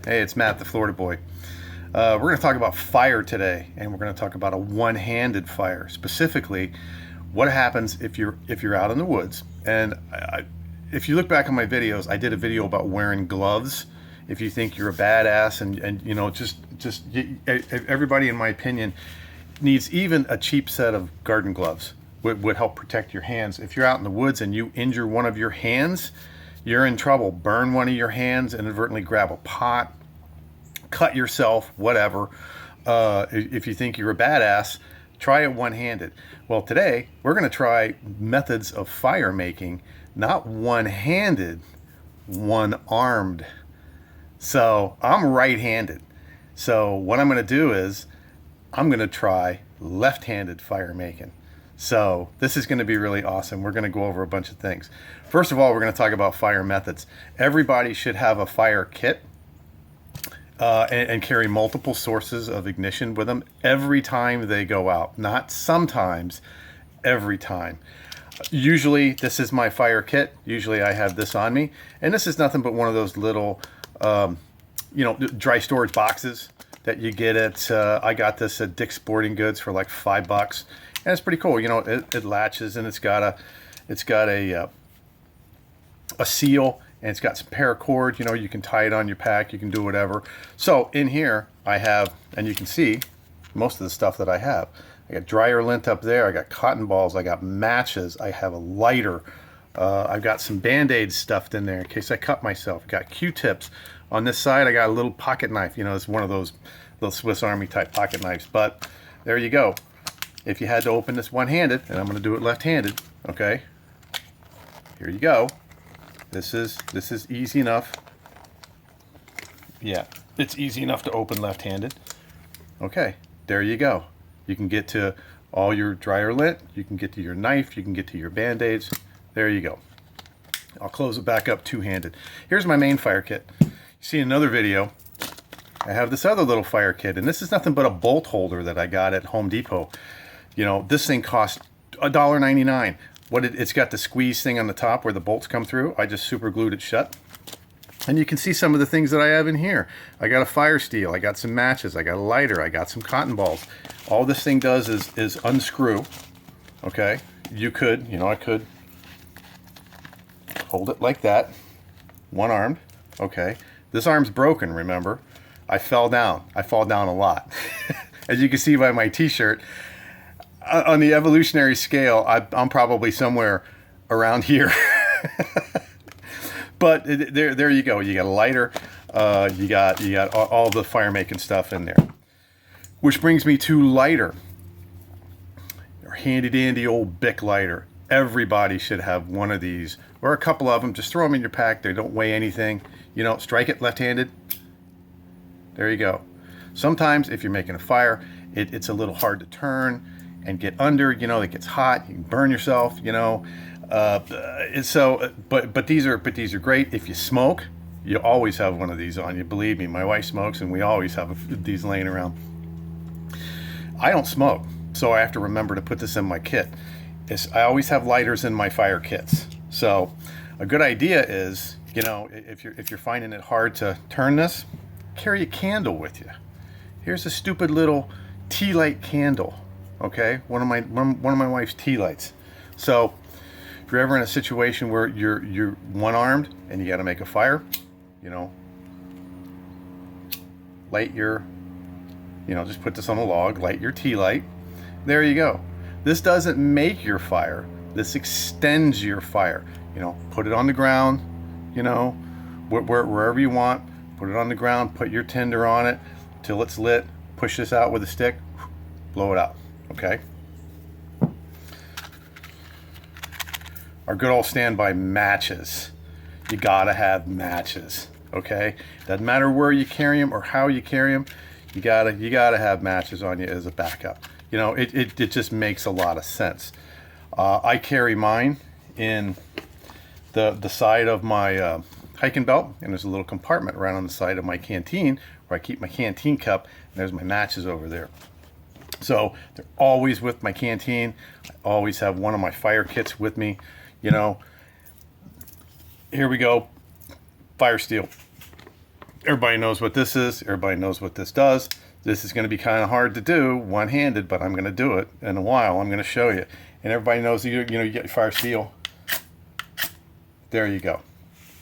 Hey, it's Matt, the Florida boy. We're going to talk about fire today, and we're going to talk about a one-handed fire. Specifically, what happens if you're out in the woods. And if you look back on my videos, I did a video about wearing gloves. If you think you're a badass, and you know, everybody, in my opinion, needs even a cheap set of garden gloves. Would help protect your hands. If you're out in the woods and you injure one of your hands, you're in trouble. Burn one of your hands, inadvertently grab a pot, cut yourself, whatever. If you think you're a badass, try it one-handed. Well, today we're going to try methods of fire making, not one-handed, one-armed. So I'm right-handed. So what I'm going to do is I'm going to try left-handed fire making. So this is going to be really awesome. We're going to go over a bunch of things. First of all, we're going to talk about fire methods. Everybody should have a fire kit and carry multiple sources of ignition with them every time they go out. Not sometimes, every time. Usually, this is my fire kit. Usually I have this on me. And this is nothing but one of those little, dry storage boxes that you get at, I got this at Dick's Sporting Goods for like $5. And it's pretty cool. You know, it latches, and it's got a seal, and it's got some paracord. You know, you can tie it on your pack. You can do whatever. So in here I have, and you can see most of the stuff that I have. I got dryer lint up there. I got cotton balls. I got matches. I have a lighter. I've got some Band-Aids stuffed in there in case I cut myself. I got Q-tips. On this side I got a little pocket knife. You know, it's one of those little Swiss Army type pocket knives. But there you go. If you had to open this one-handed, and I'm going to do it left-handed, okay? Here you go. This is easy enough. Yeah, it's easy enough to open left-handed. Okay, there you go. You can get to all your dryer lint. You can get to your knife. You can get to your Band-Aids. There you go. I'll close it back up two-handed. Here's my main fire kit. You see another video. I have this other little fire kit, and this is nothing but a bolt holder that I got at Home Depot. You know, this thing cost $1.99. It's got the squeeze thing on the top where the bolts come through. I just super glued it shut. And you can see some of the things that I have in here. I got a Firesteel. I got some matches. I got a lighter. I got some cotton balls. All this thing does is unscrew. Okay, I could hold it like that, one-armed. Okay, this arm's broken. Remember, I fell down. I fall down a lot, as you can see by my T-shirt. On the evolutionary scale, I'm probably somewhere around here. But there you go. You got a lighter. You got all the fire making stuff in there. Which brings me to lighter. Your handy dandy old Bic lighter. Everybody should have one of these, or a couple of them. Just throw them in your pack. They don't weigh anything. You know, strike it left-handed. There you go. Sometimes if you're making a fire, it's a little hard to turn and get under. You know, it gets hot. You can burn yourself. You know, but these are great if you smoke. You always have one of these on you. Believe me, my wife smokes, and we always have these laying around. I don't smoke, so I have to remember to put this in my kit. I always have lighters in my fire kits. So a good idea is, you know, if you're finding it hard to turn this, carry a candle with you. Here's a stupid little tea light candle. Okay, one of my wife's tea lights. So if you're ever in a situation where you're one-armed and you got to make a fire, you know, just put this on a log, light your tea light. There you go. This doesn't make your fire. This extends your fire. You know, put it on the ground. You know, wherever you want. Put it on the ground. Put your tinder on it till it's lit. Push this out with a stick. Blow it out. Okay. Our good old standby matches. You gotta have matches. Okay. Doesn't matter where you carry them or how you carry them. You gotta have matches on you as a backup. You know, it just makes a lot of sense. I carry mine in the side of my hiking belt, and there's a little compartment right on the side of my canteen where I keep my canteen cup, and there's my matches over there. So they're always with my canteen. I always have one of my fire kits with me. You know, here we go. Firesteel. Everybody knows what this is. Everybody knows what this does. This is going to be kind of hard to do one-handed, but I'm going to do it in a while. I'm going to show you. And everybody knows, you know, you get your Firesteel. There you go.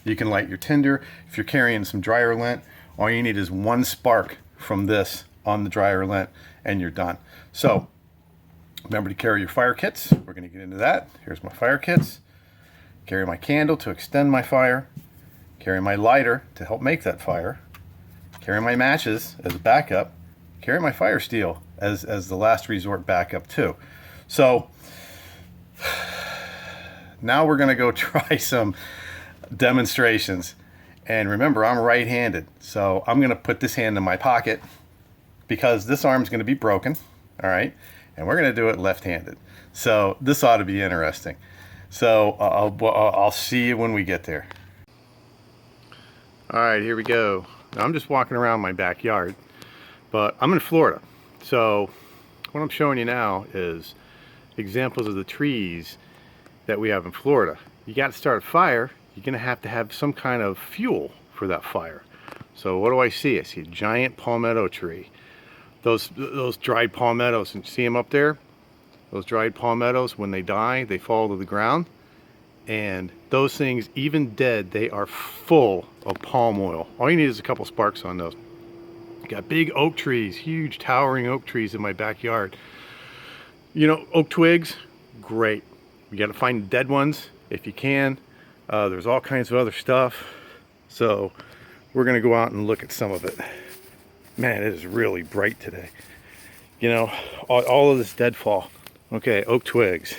You can light your tinder. If you're carrying some dryer lint, all you need is one spark from this on the dryer lint and you're done. So remember to carry your fire kits. We're going to get into that. Here's my fire kits. Carry my candle to extend my fire. Carry my lighter to help make that fire. Carry my matches as a backup. Carry my Firesteel as the last resort backup too. So now we're going to go try some demonstrations. And remember, I'm right-handed, so I'm going to put this hand in my pocket because this arm's going to be broken, all right? And we're going to do it left-handed. So this ought to be interesting. So I'll see you when we get there. All right, here we go. Now, I'm just walking around my backyard, but I'm in Florida. So what I'm showing you now is examples of the trees that we have in Florida. You got to start a fire. You're going to have some kind of fuel for that fire. So what do I see? I see a giant palmetto tree. Those dried palmettos, and see them up there? Those dried palmettos, when they die, they fall to the ground. And those things, even dead, they are full of palm oil. All you need is a couple sparks on those. Got big oak trees, huge towering oak trees in my backyard. You know, oak twigs, great. You got to find dead ones if you can. There's all kinds of other stuff. So we're going to go out and look at some of it. Man, it is really bright today. You know, all of this deadfall. Okay, oak twigs.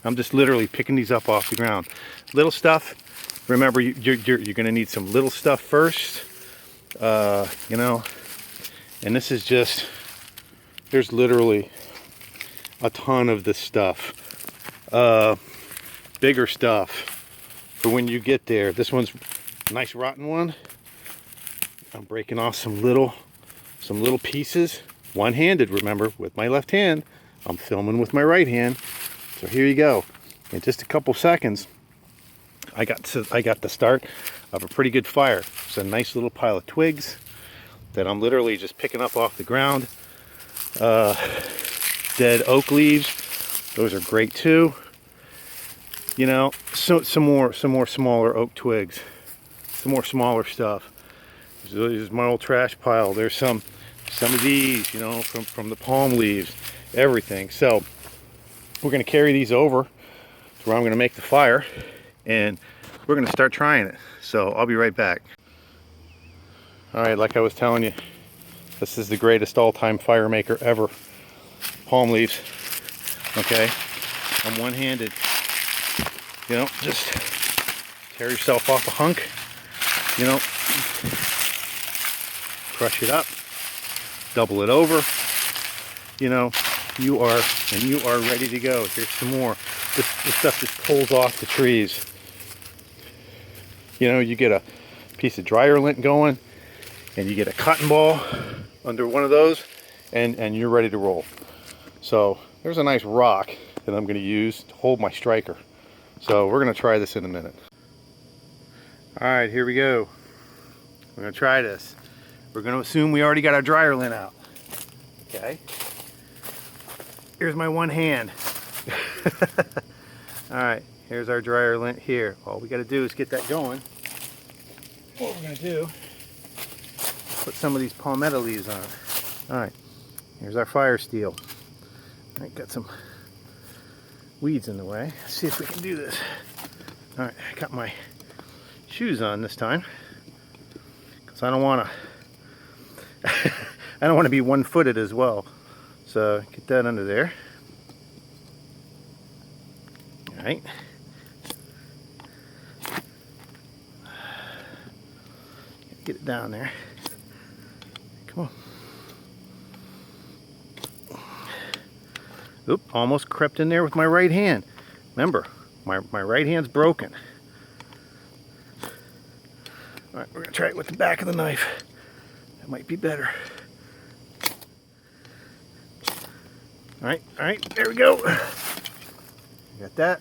I'm just literally picking these up off the ground. Little stuff. Remember, you're going to need some little stuff first. You know, and this is just, there's literally a ton of this stuff. Bigger stuff for when you get there. This one's a nice rotten one. I'm breaking off some little pieces, one-handed, remember, with my left hand. I'm filming with my right hand. So here you go. In just a couple seconds, I got the start of a pretty good fire. It's a nice little pile of twigs that I'm literally just picking up off the ground. Dead oak leaves, those are great too. You know, so some more smaller oak twigs, some more smaller stuff. There's my old trash pile. There's some of these, you know, from the palm leaves, everything. So we're going to carry these over to where I'm going to make the fire, and we're going to start trying it. So I'll be right back. All right, like I was telling you, this is the greatest all-time fire maker ever. Palm leaves. Okay, I'm one-handed. You know, just tear yourself off a hunk, you know, crush it up, double it over, you know, you are ready to go. Here's some more. This stuff just pulls off the trees. You know, you get a piece of dryer lint going, and you get a cotton ball under one of those, and you're ready to roll. So there's a nice rock that I'm going to use to hold my striker. So we're going to try this in a minute. All right, here we go. We're going to try this. We're going to assume we already got our dryer lint out. Okay. Here's my one hand. All right, here's our dryer lint here. All we got to do is get that going. What we're going to do, put some of these palmetto leaves on it. All right, here's our Firesteel. All right, got some weeds in the way. Let's see if we can do this. All right, I got my shoes on this time because I don't want to be one-footed as well. So get that under there. All right. Get it down there. Come on. Oop, almost crept in there with my right hand. Remember, my right hand's broken. All right, we're gonna try it with the back of the knife. That might be better. All right, there we go. Got that.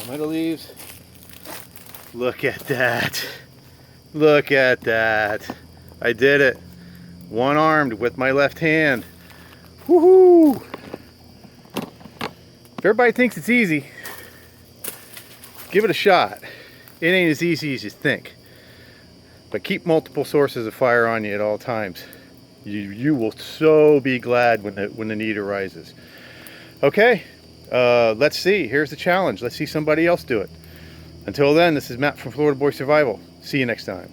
Tomato leaves. Look at that. Look at that. I did it. One-armed with my left hand. Woohoo! If everybody thinks it's easy, give it a shot. It ain't as easy as you think. But keep multiple sources of fire on you at all times. You will so be glad when the need arises. Okay, let's see. Here's the challenge. Let's see somebody else do it. Until then, this is Matt from Florida Boy Survival. See you next time.